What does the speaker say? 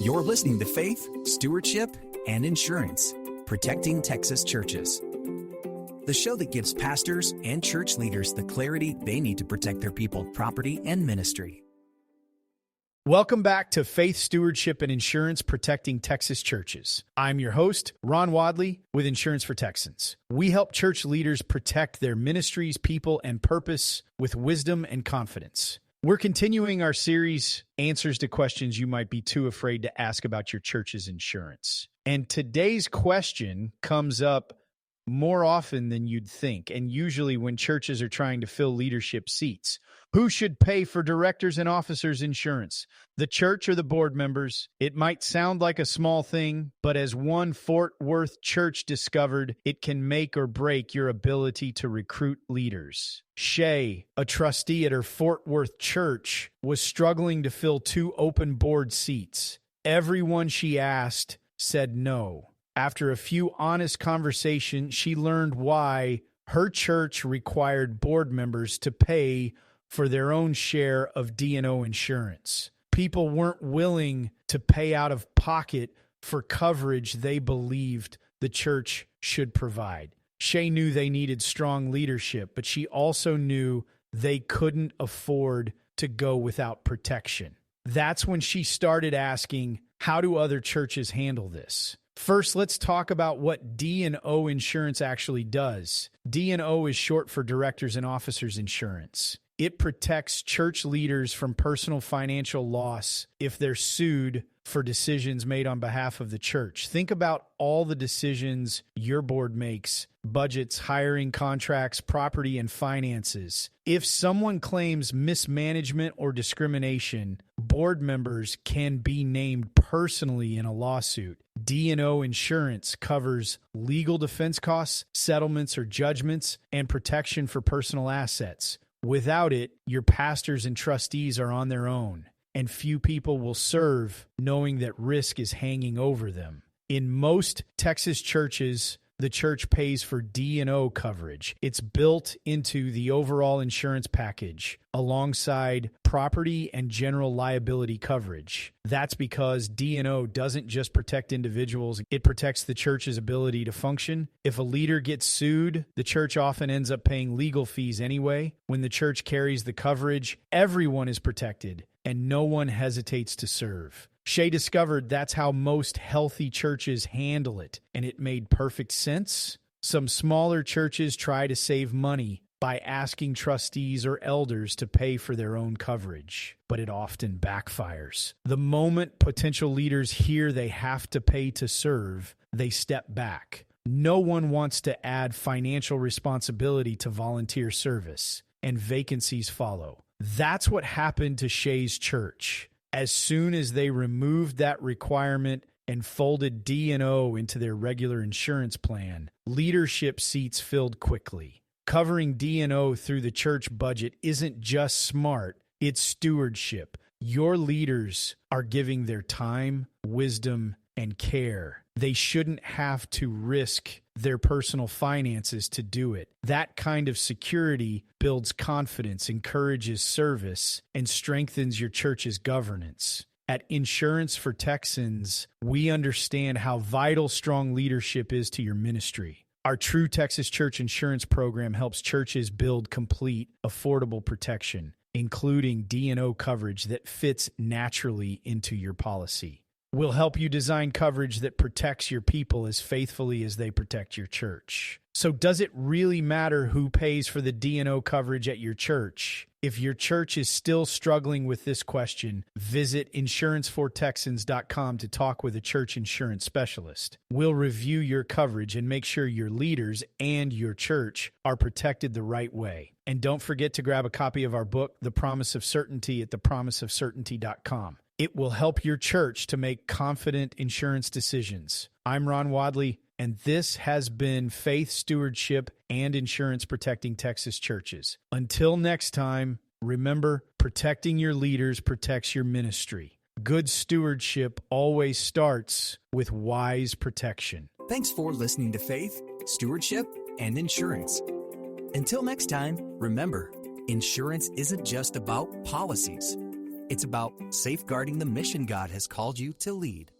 You're listening to Faith, Stewardship, and Insurance, Protecting Texas Churches. The show that gives pastors and church leaders the clarity they need to protect their people, property, and ministry. Welcome back to Faith, Stewardship, and Insurance, Protecting Texas Churches. I'm your host, Ron Wadley with Insurance for Texans. We help church leaders protect their ministries, people, and purpose with wisdom and confidence. We're continuing our series, Answers to Questions You Might Be Too Afraid to Ask About Your Church's Insurance. And today's question comes up more often than you'd think, and usually when churches are trying to fill leadership seats. Who should pay for directors and officers' insurance? The church or the board members? It might sound like a small thing, but as one Fort Worth church discovered, it can make or break your ability to recruit leaders. Shay, a trustee at her Fort Worth church, was struggling to fill 2 open board seats. Everyone she asked said no. After a few honest conversations, she learned why her church required board members to pay for their own share of D&O insurance. People weren't willing to pay out of pocket for coverage they believed the church should provide. Shay knew they needed strong leadership, but she also knew they couldn't afford to go without protection. That's when she started asking, how do other churches handle this? First, let's talk about what D&O insurance actually does. D&O is short for Directors and Officers Insurance. It protects church leaders from personal financial loss if they're sued for decisions made on behalf of the church. Think about all the decisions your board makes: budgets, hiring, contracts, property, and finances. If someone claims mismanagement or discrimination, board members can be named personally in a lawsuit. D&O insurance covers legal defense costs, settlements or judgments, and protection for personal assets. Without it, your pastors and trustees are on their own, and few people will serve knowing that risk is hanging over them. In most Texas churches, the church pays for D&O coverage. It's built into the overall insurance package alongside property and general liability coverage. That's because D&O doesn't just protect individuals, it protects the church's ability to function. If a leader gets sued, the church often ends up paying legal fees anyway. When the church carries the coverage, everyone is protected and no one hesitates to serve. Shay discovered that's how most healthy churches handle it, and it made perfect sense. Some smaller churches try to save money by asking trustees or elders to pay for their own coverage, but it often backfires. The moment potential leaders hear they have to pay to serve, they step back. No one wants to add financial responsibility to volunteer service, and vacancies follow. That's what happened to Shay's church. As soon as they removed that requirement and folded D&O into their regular insurance plan, leadership seats filled quickly. Covering D&O through the church budget isn't just smart, it's stewardship. Your leaders are giving their time, wisdom, and care. They shouldn't have to risk their personal finances to do it. That kind of security builds confidence, encourages service, and strengthens your church's governance. At Insurance for Texans, we understand how vital strong leadership is to your ministry. Our True Texas Church Insurance program helps churches build complete, affordable protection, including D&O coverage that fits naturally into your policy. We'll help you design coverage that protects your people as faithfully as they protect your church. So does it really matter who pays for the D&O coverage at your church? If your church is still struggling with this question, visit insurancefortexans.com to talk with a church insurance specialist. We'll review your coverage and make sure your leaders and your church are protected the right way. And don't forget to grab a copy of our book, The Promise of Certainty, at thepromiseofcertainty.com. It will help your church to make confident insurance decisions. I'm Ron Wadley, and this has been Faith, Stewardship, and Insurance, Protecting Texas Churches. Until next time, remember, protecting your leaders protects your ministry. Good stewardship always starts with wise protection. Thanks for listening to Faith, Stewardship, and Insurance. Until next time, remember, insurance isn't just about policies. It's about safeguarding the mission God has called you to lead.